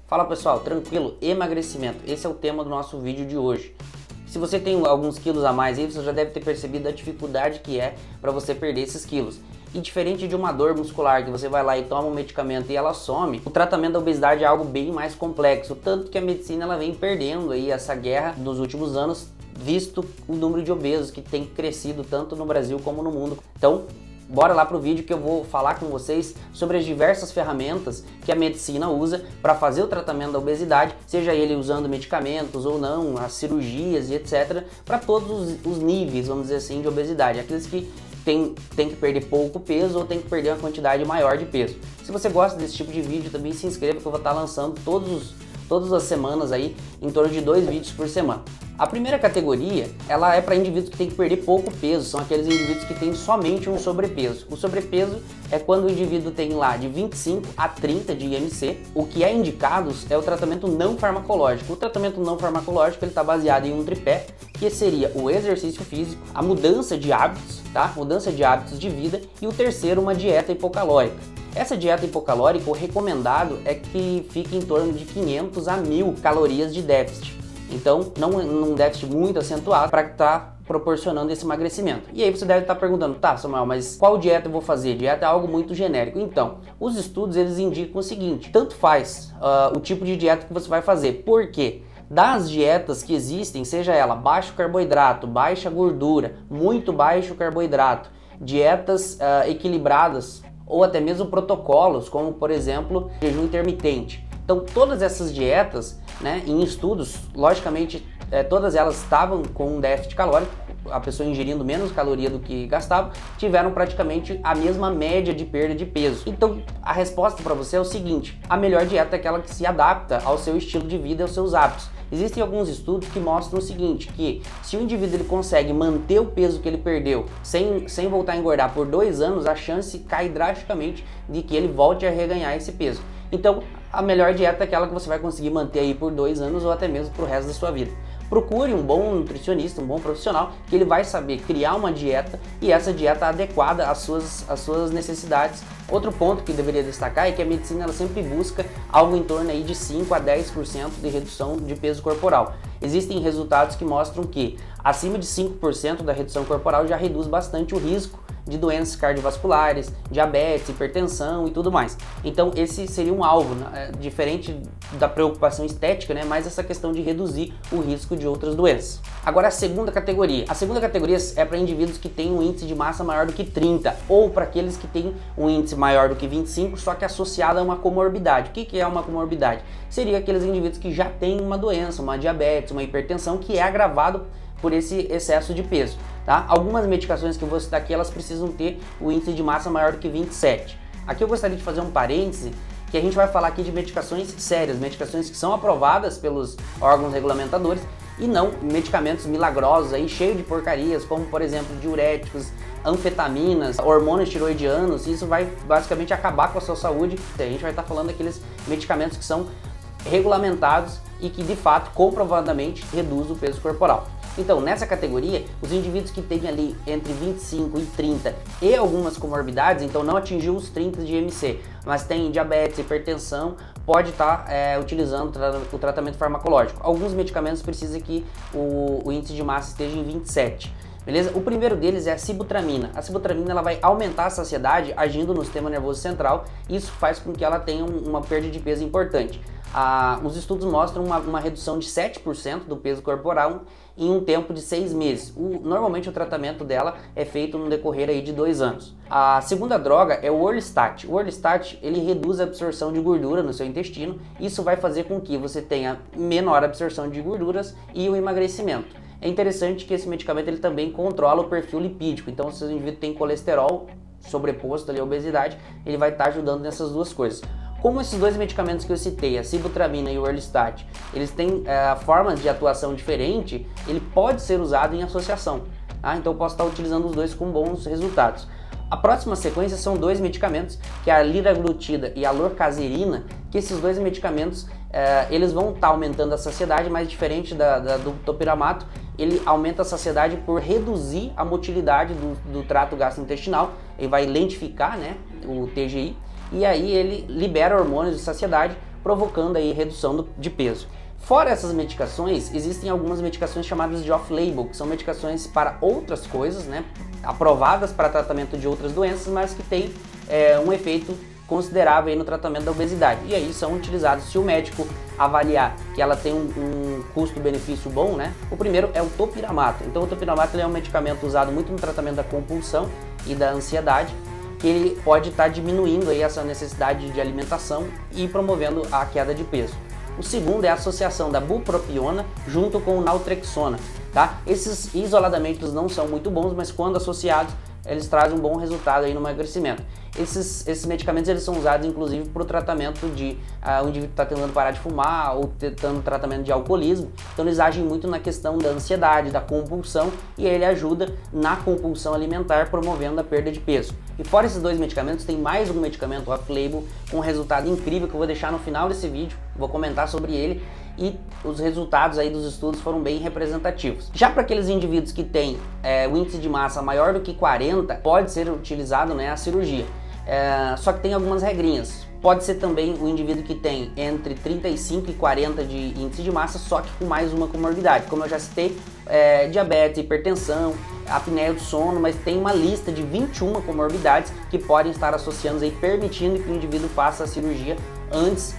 Fala pessoal, tranquilo? Emagrecimento, esse é o tema do nosso vídeo de hoje. Se você tem alguns quilos a mais aí, você já deve ter percebido a dificuldade que é para você perder esses quilos. E diferente de uma dor muscular que você vai lá e toma um medicamento e ela some, o tratamento da obesidade é algo bem mais complexo, tanto que a medicina ela vem perdendo aí essa guerra nos últimos anos, visto o número de obesos que tem crescido tanto no Brasil como no mundo. Então, bora lá pro vídeo que eu vou falar com vocês sobre as diversas ferramentas que a medicina usa para fazer o tratamento da obesidade, seja ele usando medicamentos ou não, as cirurgias e etc, para todos os níveis, vamos dizer assim, de obesidade, aqueles que tem que perder pouco peso ou tem que perder uma quantidade maior de peso. Se você gosta desse tipo de vídeo, também se inscreva que eu vou estar lançando todas as semanas aí, em torno de 2 vídeos por semana. A primeira categoria, ela é para indivíduos que têm que perder pouco peso, são aqueles indivíduos que têm somente um sobrepeso. O sobrepeso é quando o indivíduo tem lá de 25 a 30 de IMC. O que é indicado é o tratamento não farmacológico. O tratamento não farmacológico ele está baseado em um tripé, que seria o exercício físico, a mudança de hábitos, tá? Mudança de hábitos de vida e o terceiro, uma dieta hipocalórica. Essa dieta hipocalórica, o recomendado é que fique em torno de 500 a 1000 calorias de déficit. Então, não um déficit muito acentuado para estar proporcionando esse emagrecimento. E aí você deve estar perguntando, tá, Samuel, mas qual dieta eu vou fazer? Dieta é algo muito genérico. Então, os estudos eles indicam o seguinte, tanto faz o tipo de dieta que você vai fazer. Por quê? Das dietas que existem, seja ela baixo carboidrato, baixa gordura, muito baixo carboidrato, dietas equilibradas, ou até mesmo protocolos, como por exemplo, jejum intermitente. Então todas essas dietas, né, em estudos, logicamente todas elas estavam com um déficit calórico, a pessoa ingerindo menos caloria do que gastava, tiveram praticamente a mesma média de perda de peso. Então a resposta para você é o seguinte, a melhor dieta é aquela que se adapta ao seu estilo de vida e aos seus hábitos. Existem alguns estudos que mostram o seguinte, que se o indivíduo ele consegue manter o peso que ele perdeu sem voltar a engordar por 2 anos, a chance cai drasticamente de que ele volte a reganhar esse peso. Então, a melhor dieta é aquela que você vai conseguir manter aí por 2 anos ou até mesmo para o resto da sua vida. Procure um bom nutricionista, um bom profissional, que ele vai saber criar uma dieta e essa dieta adequada às suas necessidades. Outro ponto que deveria destacar é que a medicina ela sempre busca algo em torno aí de 5 a 10% de redução de peso corporal. Existem resultados que mostram que acima de 5% da redução corporal já reduz bastante o risco de doenças cardiovasculares, diabetes, hipertensão e tudo mais. Então esse seria um alvo, né? Diferente da preocupação estética, né? Mas essa questão de reduzir o risco de outras doenças. Agora a segunda categoria. A segunda categoria é para indivíduos que têm um índice de massa maior do que 30 ou para aqueles que têm um índice maior do que 25, só que associado a uma comorbidade. O que é uma comorbidade? Seria aqueles indivíduos que já têm uma doença, uma diabetes, uma hipertensão que é agravado por esse excesso de peso. Tá? Algumas medicações que eu vou citar aqui, elas precisam ter o índice de massa maior do que 27. Aqui eu gostaria de fazer um parêntese, que a gente vai falar aqui de medicações sérias, medicações que são aprovadas pelos órgãos regulamentadores e não medicamentos milagrosos aí, cheios de porcarias, como por exemplo diuréticos, anfetaminas, hormônios tiroidianos. Isso vai basicamente acabar com a sua saúde. A gente vai estar falando daqueles medicamentos que são regulamentados e que de fato comprovadamente reduzem o peso corporal. Então, nessa categoria, os indivíduos que têm ali entre 25 e 30 e algumas comorbidades, então não atingiu os 30 de IMC, mas tem diabetes, hipertensão, pode estar utilizando o tratamento farmacológico. Alguns medicamentos precisam que o índice de massa esteja em 27. Beleza? O primeiro deles é a sibutramina. A sibutramina ela vai aumentar a saciedade agindo no sistema nervoso central e isso faz com que ela tenha uma perda de peso importante. Os estudos mostram uma redução de 7% do peso corporal em um tempo de 6 meses. Normalmente o tratamento dela é feito no decorrer aí de 2 anos. A segunda droga é o Orlistat. O Orlistat ele reduz a absorção de gordura no seu intestino. Isso vai fazer com que você tenha menor absorção de gorduras e o emagrecimento. É interessante que esse medicamento ele também controla o perfil lipídico. Então, se o indivíduo tem colesterol sobreposto ali à obesidade, ele vai estar ajudando nessas duas coisas. Como esses dois medicamentos que eu citei, a sibutramina e o Orlistat, eles têm formas de atuação diferente, ele pode ser usado em associação. Tá? Então eu posso estar utilizando os dois com bons resultados. A próxima sequência são 2 medicamentos, que é a liraglutida e a lorcaserina, que esses 2 medicamentos eles vão estar aumentando a saciedade, mas diferente do topiramato, ele aumenta a saciedade por reduzir a motilidade do trato gastrointestinal, ele vai lentificar, né, o TGI, e aí ele libera hormônios de saciedade, provocando aí redução de peso. Fora essas medicações, existem algumas medicações chamadas de off-label, que são medicações para outras coisas, né, aprovadas para tratamento de outras doenças, mas que têm um efeito considerável aí no tratamento da obesidade. E aí são utilizados, se o médico avaliar que ela tem um custo-benefício bom, né? O primeiro é o topiramato. Então o topiramato ele é um medicamento usado muito no tratamento da compulsão e da ansiedade, que ele pode estar diminuindo aí essa necessidade de alimentação e promovendo a queda de peso. O segundo é a associação da bupropiona junto com o naltrexona, tá? Esses isoladamente não são muito bons, mas quando associados, eles trazem um bom resultado aí no emagrecimento. Esses medicamentos eles são usados inclusive para o tratamento de o indivíduo está tentando parar de fumar ou tentando tratamento de alcoolismo. Então eles agem muito na questão da ansiedade, da compulsão, e ele ajuda na compulsão alimentar, promovendo a perda de peso. E fora esses dois medicamentos, tem mais um medicamento off-label com um resultado incrível que eu vou deixar no final desse vídeo, vou comentar sobre ele. E os resultados aí dos estudos foram bem representativos. Já para aqueles indivíduos que têm o índice de massa maior do que 40, pode ser utilizado, né, a cirurgia. Só que tem algumas regrinhas. Pode ser também o indivíduo que tem entre 35 e 40 de índice de massa, só que com mais uma comorbidade. Como eu já citei, diabetes, hipertensão, apneia do sono, mas tem uma lista de 21 comorbidades que podem estar associando aí, permitindo que o indivíduo faça a cirurgia antes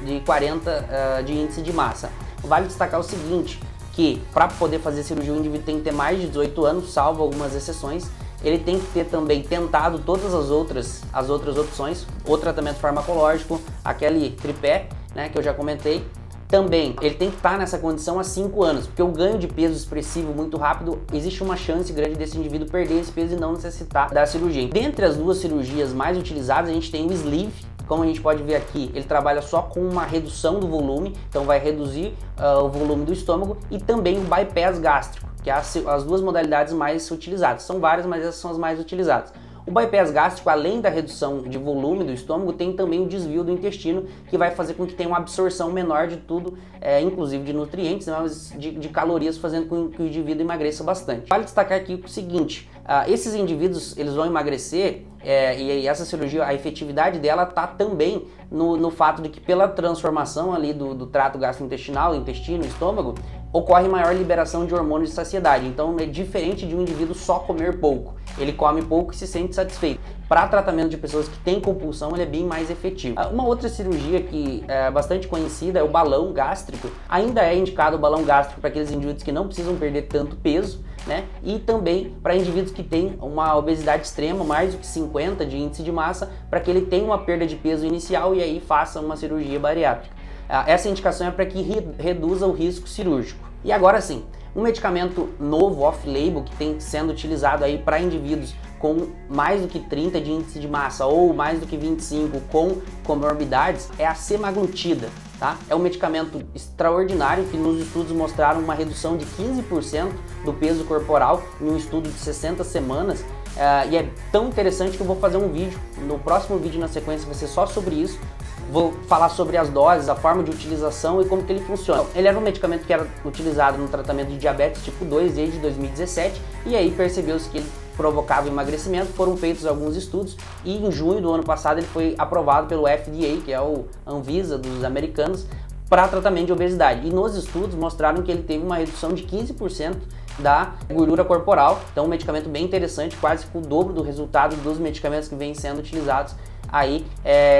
de 40 de índice de massa. Vale destacar o seguinte, que para poder fazer cirurgia o indivíduo tem que ter mais de 18 anos, salvo algumas exceções. Ele tem que ter também tentado todas as outras opções, o tratamento farmacológico, aquele tripé, né, que eu já comentei. Também, ele tem que estar nessa condição há 5 anos, porque o ganho de peso expressivo muito rápido, existe uma chance grande desse indivíduo perder esse peso e não necessitar da cirurgia. Dentre as duas cirurgias mais utilizadas, a gente tem o sleeve. Como a gente pode ver aqui, ele trabalha só com uma redução do volume, então vai reduzir o volume do estômago, e também o bypass gástrico, que é as duas modalidades mais utilizadas. São várias, mas essas são as mais utilizadas. O bypass gástrico, além da redução de volume do estômago, tem também o desvio do intestino, que vai fazer com que tenha uma absorção menor de tudo, inclusive de nutrientes, mas de calorias, fazendo com que o indivíduo emagreça bastante. Vale destacar aqui o seguinte, esses indivíduos eles vão emagrecer e essa cirurgia, a efetividade dela está também no fato de que pela transformação ali do trato gastrointestinal, intestino, estômago, ocorre maior liberação de hormônios de saciedade. Então é diferente de um indivíduo só comer pouco. Ele come pouco e se sente satisfeito. Para tratamento de pessoas que têm compulsão, ele é bem mais efetivo. Uma outra cirurgia que é bastante conhecida é o balão gástrico. Ainda é indicado o balão gástrico para aqueles indivíduos que não precisam perder tanto peso, né? E também para indivíduos que têm uma obesidade extrema, mais do que 50 de índice de massa, para que ele tenha uma perda de peso inicial e aí faça uma cirurgia bariátrica. Essa indicação é para que reduza o risco cirúrgico. E agora sim, um medicamento novo, off-label, que tem sendo utilizado aí para indivíduos com mais do que 30 de índice de massa ou mais do que 25 com comorbidades, é a semaglutida. Tá? É um medicamento extraordinário que nos estudos mostraram uma redução de 15% do peso corporal em um estudo de 60 semanas. E é tão interessante que eu vou fazer um vídeo, no próximo vídeo na sequência vai ser só sobre isso. Vou falar sobre as doses, a forma de utilização e como que ele funciona. Ele era um medicamento que era utilizado no tratamento de diabetes tipo 2 desde 2017 e aí percebeu-se que ele provocava emagrecimento, foram feitos alguns estudos e em junho do ano passado ele foi aprovado pelo FDA, que é o Anvisa dos americanos, para tratamento de obesidade. E nos estudos mostraram que ele teve uma redução de 15% da gordura corporal. Então um medicamento bem interessante, quase o dobro do resultado dos medicamentos que vêm sendo utilizados aí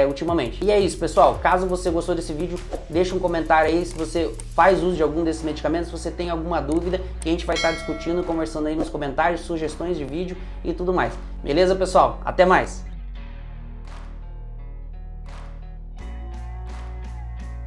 ultimamente. E é isso, pessoal. Caso você gostou desse vídeo, deixa um comentário aí se você faz uso de algum desses medicamentos, se você tem alguma dúvida, que a gente vai estar discutindo, conversando aí nos comentários, sugestões de vídeo e tudo mais. Beleza, pessoal? Até mais!